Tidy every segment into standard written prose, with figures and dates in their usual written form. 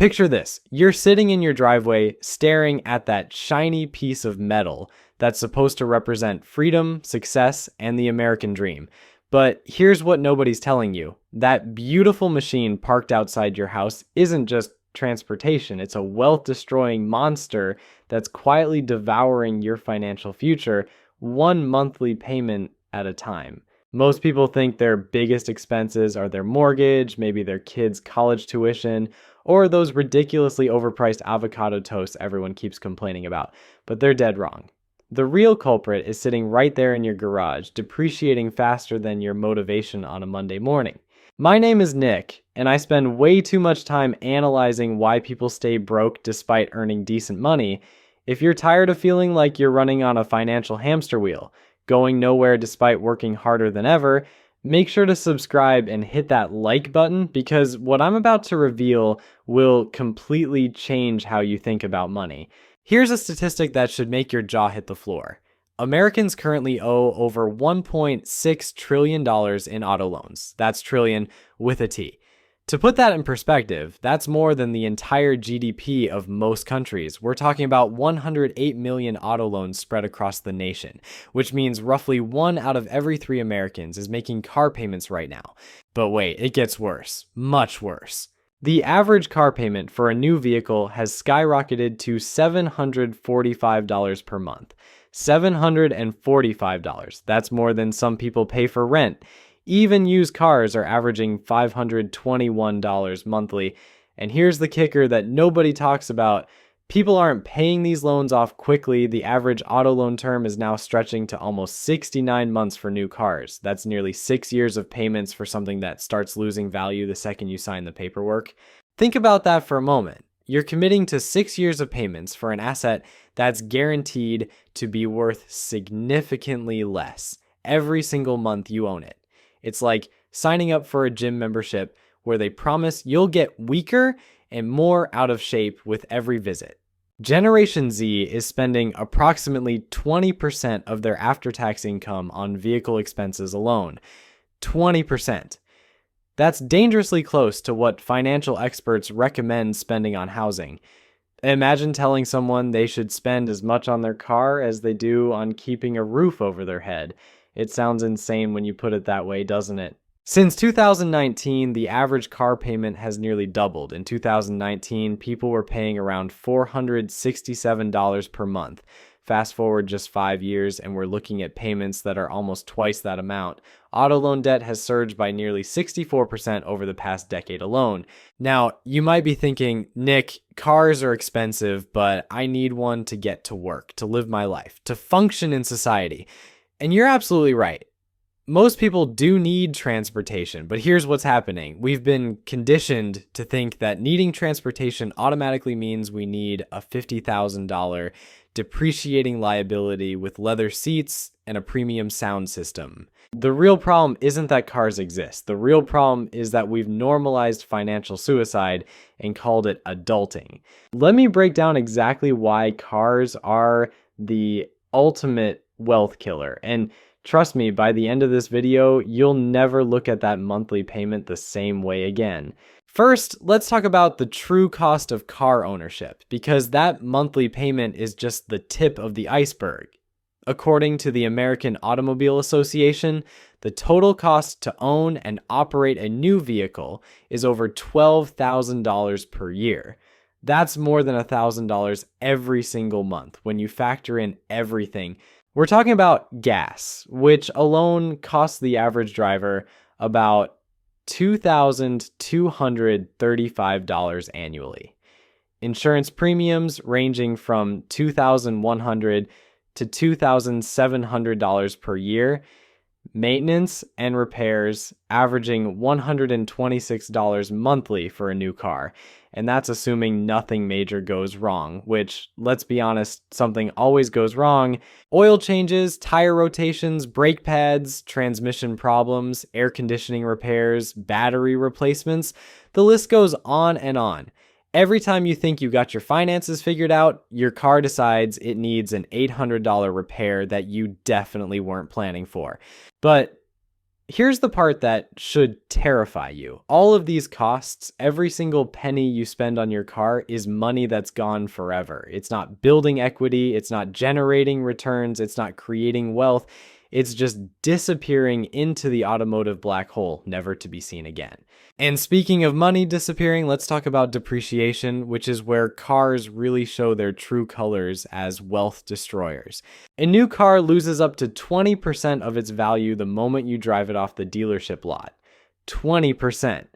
Picture this. You're sitting in your driveway staring at that shiny piece of metal that's supposed to represent freedom, success, and the American dream. But here's what nobody's telling you. That beautiful machine parked outside your house isn't just transportation. It's a wealth-destroying monster that's quietly devouring your financial future, one monthly payment at a time. Most people think their biggest expenses are their mortgage, maybe their kids' college tuition, or those ridiculously overpriced avocado toasts everyone keeps complaining about. But they're dead wrong. The real culprit is sitting right there in your garage, depreciating faster than your motivation on a Monday morning. My name is Nick, and I spend way too much time analyzing why people stay broke despite earning decent money. If you're tired of feeling like you're running on a financial hamster wheel, going nowhere despite working harder than ever, make sure to subscribe and hit that like button, because what I'm about to reveal will completely change how you think about money. Here's a statistic that should make your jaw hit the floor. Americans currently owe over $1.6 trillion in auto loans. That's trillion with a T. To put that in perspective, that's more than the entire GDP of most countries. We're talking about 108 million auto loans spread across the nation, which means roughly 1 out of every 3 Americans is making car payments right now. But wait, it gets worse, much worse. The average car payment for a new vehicle has skyrocketed to $745 per month. $745. That's more than some people pay for rent. Even used cars are averaging $521 monthly. And here's the kicker that nobody talks about. People aren't paying these loans off quickly. The average auto loan term is now stretching to almost 69 months for new cars. That's nearly 6 years of payments for something that starts losing value the second you sign the paperwork. Think about that for a moment. You're committing to 6 years of payments for an asset that's guaranteed to be worth significantly less every single month you own it. It's like signing up for a gym membership where they promise you'll get weaker and more out of shape with every visit. Generation Z is spending approximately 20% of their after-tax income on vehicle expenses alone. 20%. That's dangerously close to what financial experts recommend spending on housing. Imagine telling someone they should spend as much on their car as they do on keeping a roof over their head. It sounds insane when you put it that way, doesn't it? Since 2019, the average car payment has nearly doubled. In 2019, people were paying around $467 per month. Fast forward just 5 years, and we're looking at payments that are almost twice that amount. Auto loan debt has surged by nearly 64% over the past decade alone. Now, you might be thinking, Nick, cars are expensive, but I need one to get to work, to live my life, to function in society. And you're absolutely right. Most people do need transportation, but here's what's happening. We've been conditioned to think that needing transportation automatically means we need a $50,000 depreciating liability with leather seats and a premium sound system. The real problem isn't that cars exist. The real problem is that we've normalized financial suicide and called it adulting. Let me break down exactly why cars are the ultimate wealth killer. And trust me, by the end of this video, you'll never look at that monthly payment the same way again. First, let's talk about the true cost of car ownership, because that monthly payment is just the tip of the iceberg. According to the American Automobile Association, the total cost to own and operate a new vehicle is over $12,000 per year. That's more than $1,000 every single month when you factor in everything. We're talking about gas, which alone costs the average driver about $2,235 annually. Insurance premiums ranging from $2,100 to $2,700 per year. Maintenance and repairs averaging $126 monthly for a new car. And that's assuming nothing major goes wrong, which, let's be honest, something always goes wrong. Oil changes, tire rotations, brake pads, transmission problems, air conditioning repairs, battery replacements. The list goes on and on. Every time you think you got your finances figured out, your car decides it needs an $800 repair that you definitely weren't planning for. But Here's the part that should terrify you. All of these costs, every single penny you spend on your car is money that's gone forever. It's not building equity, it's not generating returns, it's not creating wealth. It's just disappearing into the automotive black hole, never to be seen again. And speaking of money disappearing, let's talk about depreciation, which is where cars really show their true colors as wealth destroyers. A new car loses up to 20% of its value the moment you drive it off the dealership lot. 20%.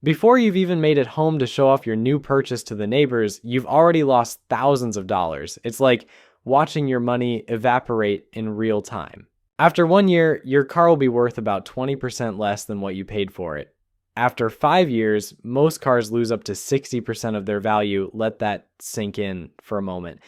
Before you've even made it home to show off your new purchase to the neighbors, you've already lost thousands of dollars. It's like watching your money evaporate in real time. After 1 year, your car will be worth about 20% less than what you paid for it. After 5 years, most cars lose up to 60% of their value. Let that sink in for a moment.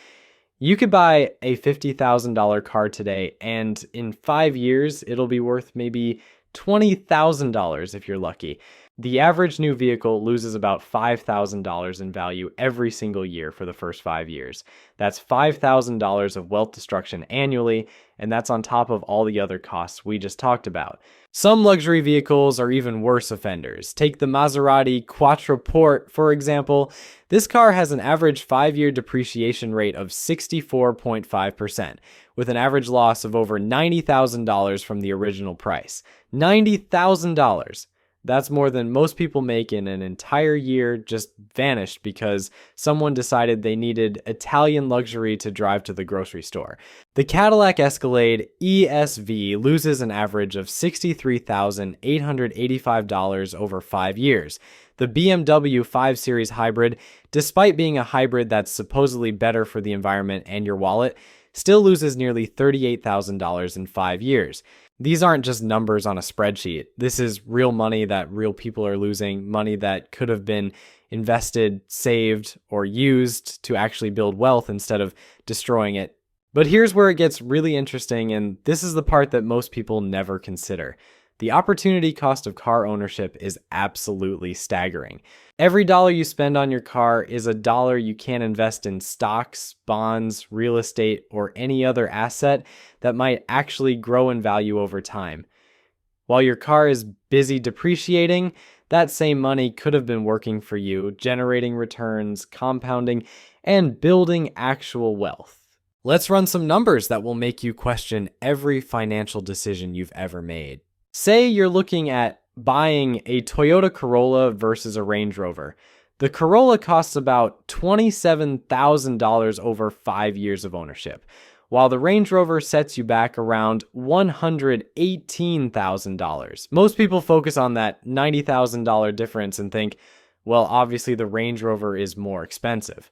You could buy a $50,000 car today, and in 5 years, it'll be worth maybe $20,000 if you're lucky. The average new vehicle loses about $5,000 in value every single year for the first 5 years. That's $5,000 of wealth destruction annually, and that's on top of all the other costs we just talked about. Some luxury vehicles are even worse offenders. Take the Maserati Quattroporte, for example. This car has an average 5-year depreciation rate of 64.5%, with an average loss of over $90,000 from the original price. $90,000! That's more than most people make in an entire year, just vanished because someone decided they needed Italian luxury to drive to the grocery store. The Cadillac Escalade ESV loses an average of $63,885 over 5 years. The BMW 5 Series Hybrid, despite being a hybrid that's supposedly better for the environment and your wallet, still loses nearly $38,000 in 5 years. These aren't just numbers on a spreadsheet. This is real money that real people are losing, money that could have been invested, saved, or used to actually build wealth instead of destroying it. But here's where it gets really interesting, and this is the part that most people never consider. The opportunity cost of car ownership is absolutely staggering. Every dollar you spend on your car is a dollar you can't invest in stocks, bonds, real estate, or any other asset that might actually grow in value over time. While your car is busy depreciating, that same money could have been working for you, generating returns, compounding, and building actual wealth. Let's run some numbers that will make you question every financial decision you've ever made. Say you're looking at buying a Toyota Corolla versus a Range Rover. The Corolla costs about $27,000 over 5 years of ownership, while the Range Rover sets you back around $118,000. Most people focus on that $90,000 difference and think, well, obviously the Range Rover is more expensive.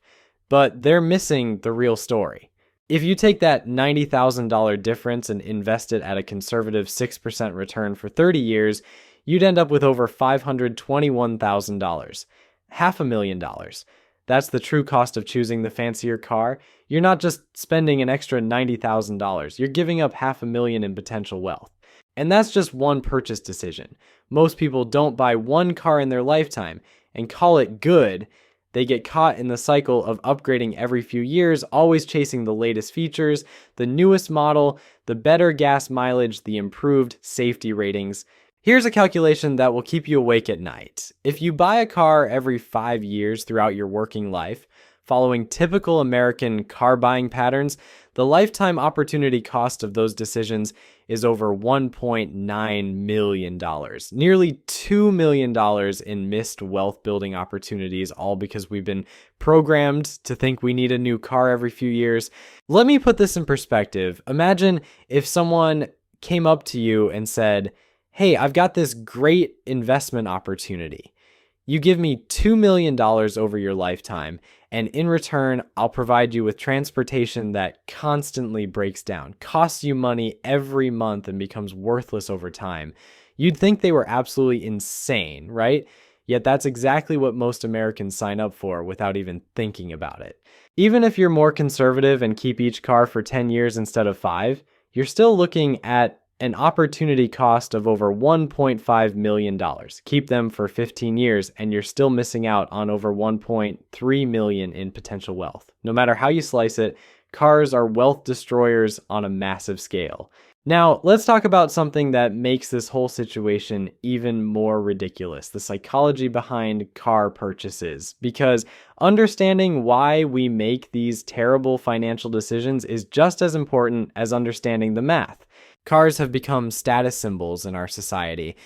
But they're missing the real story. If you take that $90,000 difference and invest it at a conservative 6% return for 30 years, you'd end up with over $521,000. $500,000. That's the true cost of choosing the fancier car. You're not just spending an extra $90,000. You're giving up $500,000 in potential wealth. And that's just one purchase decision. Most people don't buy one car in their lifetime and call it good. They get caught in the cycle of upgrading every few years, always chasing the latest features, the newest model, the better gas mileage, the improved safety ratings. Here's a calculation that will keep you awake at night. If you buy a car every 5 years throughout your working life, following typical American car buying patterns, the lifetime opportunity cost of those decisions is over $1.9 million. Nearly $2 million in missed wealth building opportunities, all because we've been programmed to think we need a new car every few years. Let me put this in perspective. Imagine if someone came up to you and said, "Hey, I've got this great investment opportunity. You give me $2 million over your lifetime, and in return, I'll provide you with transportation that constantly breaks down, costs you money every month, and becomes worthless over time." You'd think they were absolutely insane, right? Yet that's exactly what most Americans sign up for without even thinking about it. Even if you're more conservative and keep each car for 10 years instead of 5, you're still looking at an opportunity cost of over $1.5 million. Keep them for 15 years and you're still missing out on over $1.3 million in potential wealth. No matter how you slice it, cars are wealth destroyers on a massive scale. Now, let's talk about something that makes this whole situation even more ridiculous, the psychology behind car purchases. Because understanding why we make these terrible financial decisions is just as important as understanding the math. Cars have become status symbols in our society.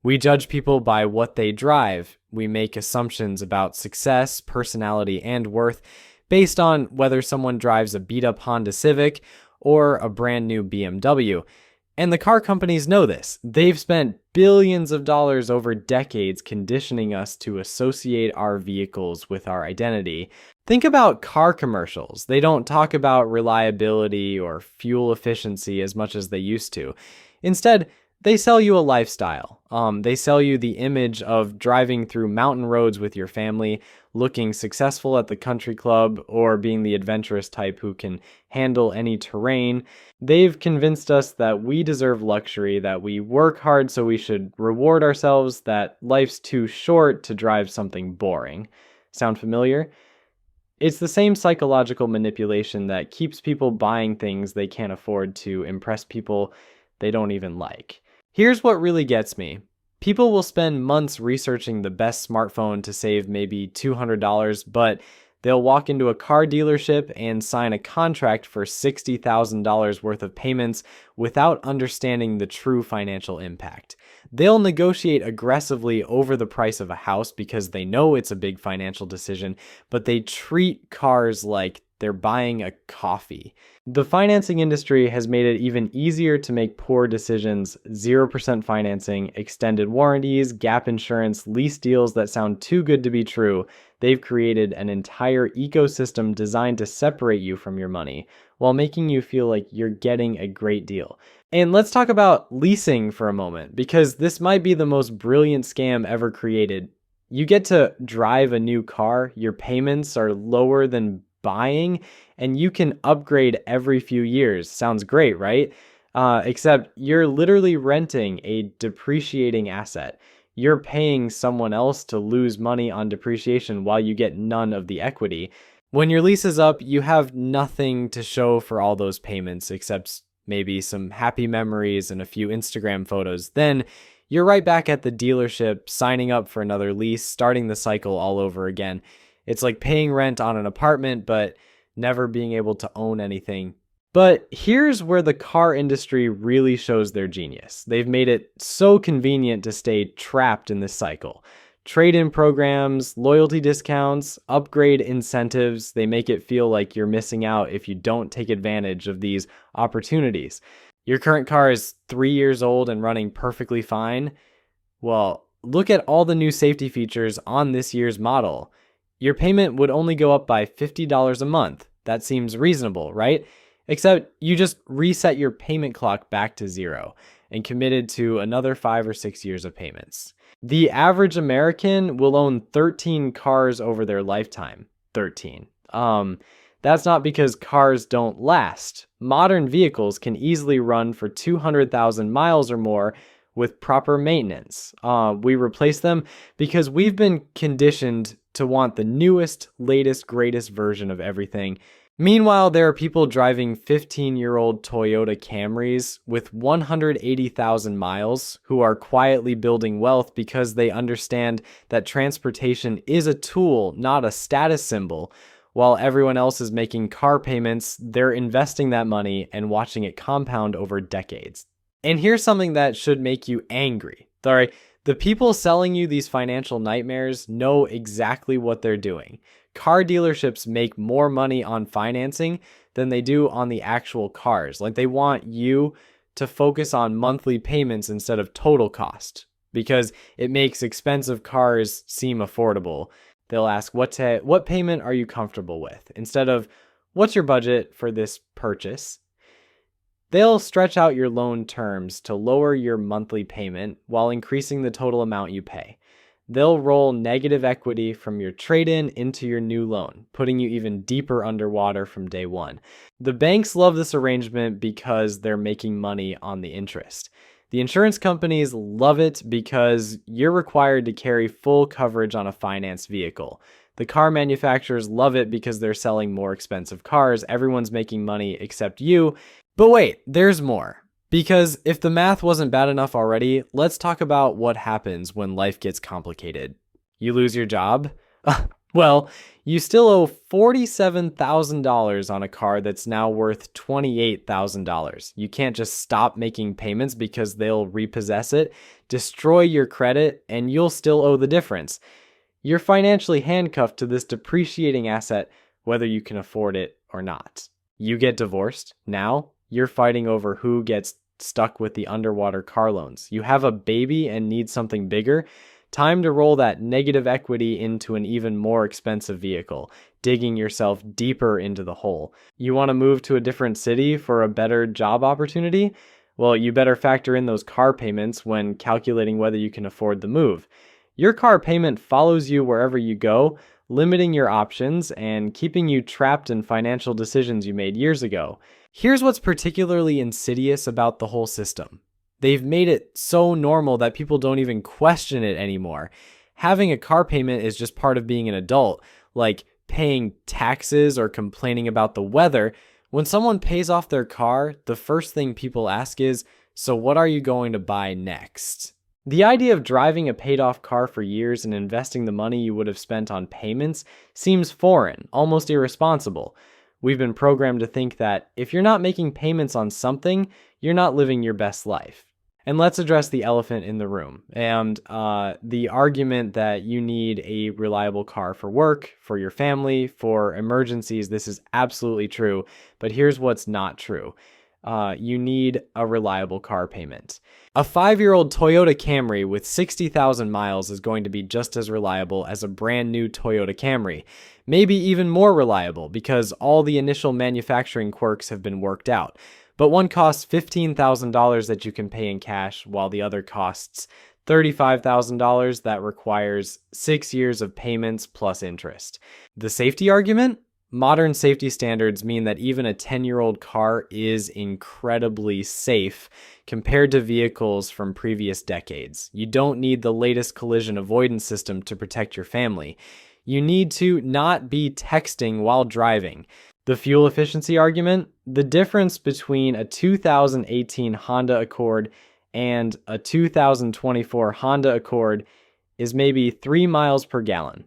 We judge people by what they drive. We make assumptions about success, personality, and worth based on whether someone drives a beat-up Honda Civic or a brand new BMW. And the car companies know this. They've spent billions of dollars over decades conditioning us to associate our vehicles with our identity. Think about car commercials. They don't talk about reliability or fuel efficiency as much as they used to. Instead, they sell you a lifestyle. They sell you the image of driving through mountain roads with your family, looking successful at the country club, or being the adventurous type who can handle any terrain. They've convinced us that we deserve luxury, that we work hard so we should reward ourselves, that life's too short to drive something boring. Sound familiar? It's the same psychological manipulation that keeps people buying things they can't afford to impress people they don't even like. Here's what really gets me. People will spend months researching the best smartphone to save maybe $200, but they'll walk into a car dealership and sign a contract for $60,000 worth of payments without understanding the true financial impact. They'll negotiate aggressively over the price of a house because they know it's a big financial decision, but they treat cars like they're buying a coffee. The financing industry has made it even easier to make poor decisions. 0% financing, extended warranties, gap insurance, lease deals that sound too good to be true. They've created an entire ecosystem designed to separate you from your money while making you feel like you're getting a great deal. And let's talk about leasing for a moment, because this might be the most brilliant scam ever created. You get to drive a new car, your payments are lower than buying, and you can upgrade every few years. Sounds great, right? Except you're literally renting a depreciating asset. You're paying someone else to lose money on depreciation while you get none of the equity. When your lease is up, you have nothing to show for all those payments except maybe some happy memories and a few Instagram photos. Then you're right back at the dealership, signing up for another lease, starting the cycle all over again. It's like paying rent on an apartment, but never being able to own anything. But here's where the car industry really shows their genius. They've made it so convenient to stay trapped in this cycle. Trade-in programs, loyalty discounts, upgrade incentives, they make it feel like you're missing out if you don't take advantage of these opportunities. Your current car is 3 years old and running perfectly fine. Well, look at all the new safety features on this year's model. Your payment would only go up by $50 a month. That seems reasonable, right? Except you just reset your payment clock back to zero and committed to another 5 or 6 years of payments. The average American will own 13 cars over their lifetime. 13. That's not because cars don't last. Modern vehicles can easily run for 200,000 miles or more with proper maintenance. We replace them because we've been conditioned to want the newest, latest, greatest version of everything. Meanwhile, there are people driving 15-year-old Toyota Camrys with 180,000 miles who are quietly building wealth because they understand that transportation is a tool, not a status symbol. While everyone else is making car payments, they're investing that money and watching it compound over decades. And here's something that should make you angry. Sorry, the people selling you these financial nightmares know exactly what they're doing. Car dealerships make more money on financing than they do on the actual cars. Like, they want you to focus on monthly payments instead of total cost because it makes expensive cars seem affordable. They'll ask, what payment are you comfortable with? Instead of, what's your budget for this purchase? They'll stretch out your loan terms to lower your monthly payment while increasing the total amount you pay. They'll roll negative equity from your trade-in into your new loan, putting you even deeper underwater from day one. The banks love this arrangement because they're making money on the interest. The insurance companies love it because you're required to carry full coverage on a financed vehicle. The car manufacturers love it because they're selling more expensive cars. Everyone's making money except you. But wait, there's more. Because if the math wasn't bad enough already, let's talk about what happens when life gets complicated. You lose your job? Well, you still owe $47,000 on a car that's now worth $28,000. You can't just stop making payments because they'll repossess it, destroy your credit, and you'll still owe the difference. You're financially handcuffed to this depreciating asset, whether you can afford it or not. You get divorced. Now, you're fighting over who gets stuck with the underwater car loans. You have a baby and need something bigger. Time to roll that negative equity into an even more expensive vehicle, digging yourself deeper into the hole. You want to move to a different city for a better job opportunity? Well, you better factor in those car payments when calculating whether you can afford the move. Your car payment follows you wherever you go, limiting your options and keeping you trapped in financial decisions you made years ago. Here's what's particularly insidious about the whole system. They've made it so normal that people don't even question it anymore. Having a car payment is just part of being an adult, like paying taxes or complaining about the weather. When someone pays off their car, the first thing people ask is, "So what are you going to buy next?" The idea of driving a paid-off car for years and investing the money you would have spent on payments seems foreign, almost irresponsible. We've been programmed to think that if you're not making payments on something, you're not living your best life. And let's address the elephant in the room, and the argument that you need a reliable car for work, for your family, for emergencies. This is absolutely true, but here's what's not true. You need a reliable car payment. A 5-year-old Toyota Camry with 60,000 miles is going to be just as reliable as a brand new Toyota Camry. Maybe even more reliable because all the initial manufacturing quirks have been worked out. But one costs $15,000 that you can pay in cash, while the other costs $35,000 that requires 6 years of payments plus interest. The safety argument? Modern safety standards mean that even a 10-year-old car is incredibly safe compared to vehicles from previous decades. You don't need the latest collision avoidance system to protect your family. You need to not be texting while driving. The fuel efficiency argument? The difference between a 2018 Honda Accord and a 2024 Honda Accord is maybe 3 miles per gallon.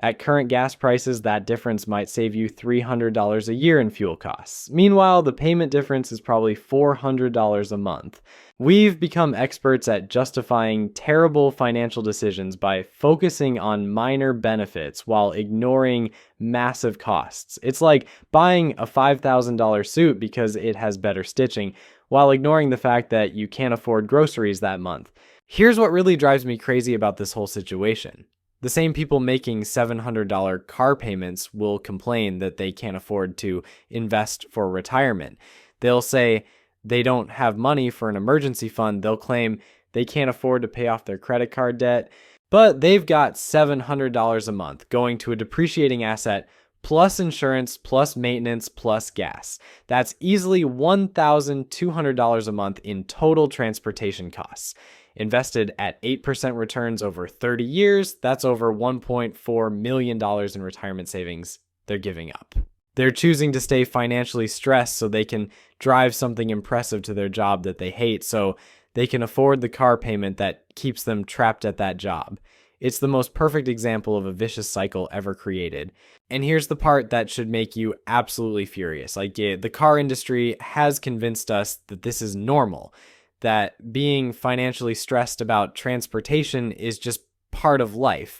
At current gas prices, that difference might save you $300 a year in fuel costs. Meanwhile, the payment difference is probably $400 a month. We've become experts at justifying terrible financial decisions by focusing on minor benefits while ignoring massive costs. It's like buying a $5,000 suit because it has better stitching, while ignoring the fact that you can't afford groceries that month. Here's what really drives me crazy about this whole situation. The same people making $700 car payments will complain that they can't afford to invest for retirement. They'll say they don't have money for an emergency fund. They'll claim they can't afford to pay off their credit card debt, but they've got $700 a month going to a depreciating asset plus insurance, plus maintenance, plus gas. That's easily $1,200 a month in total transportation costs. Invested at 8% returns over 30 years, that's over $1.4 million in retirement savings they're giving up. They're choosing to stay financially stressed so they can drive something impressive to their job that they hate, so they can afford the car payment that keeps them trapped at that job. It's the most perfect example of a vicious cycle ever created. And here's the part that should make you absolutely furious. The car industry has convinced us that this is normal, that being financially stressed about transportation is just part of life,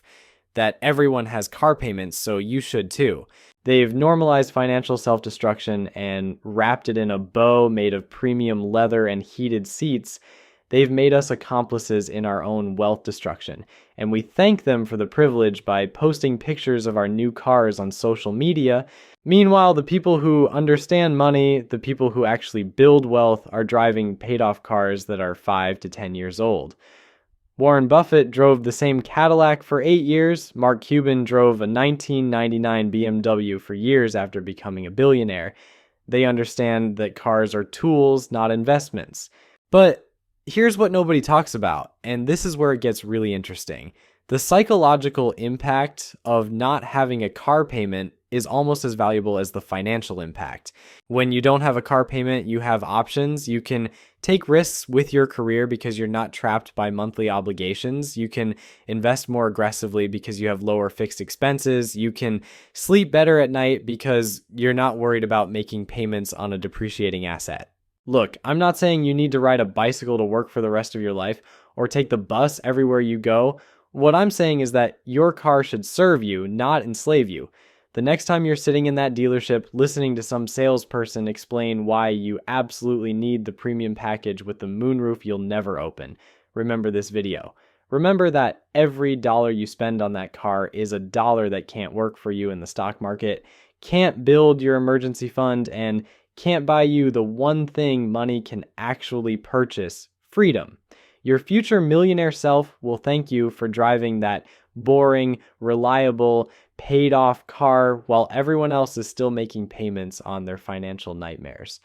that everyone has car payments, so you should too. They've normalized financial self-destruction and wrapped it in a bow made of premium leather and heated seats. They've made us accomplices in our own wealth destruction, and we thank them for the privilege by posting pictures of our new cars on social media. Meanwhile, the people who understand money, the people who actually build wealth, are driving paid-off cars that are 5 to 10 years old. Warren Buffett drove the same Cadillac for 8 years. Mark Cuban drove a 1999 BMW for years after becoming a billionaire. They understand that cars are tools, not investments. But here's what nobody talks about, and this is where it gets really interesting. The psychological impact of not having a car payment is almost as valuable as the financial impact. When you don't have a car payment, you have options. You can take risks with your career because you're not trapped by monthly obligations. You can invest more aggressively because you have lower fixed expenses. You can sleep better at night because you're not worried about making payments on a depreciating asset. Look, I'm not saying you need to ride a bicycle to work for the rest of your life or take the bus everywhere you go. What I'm saying is that your car should serve you, not enslave you. The next time you're sitting in that dealership listening to some salesperson explain why you absolutely need the premium package with the moonroof you'll never open, remember this video. Remember that every dollar you spend on that car is a dollar that can't work for you in the stock market, can't build your emergency fund, and can't buy you the one thing money can actually purchase: freedom. Your future millionaire self will thank you for driving that boring, reliable, paid off car while everyone else is still making payments on their financial nightmares.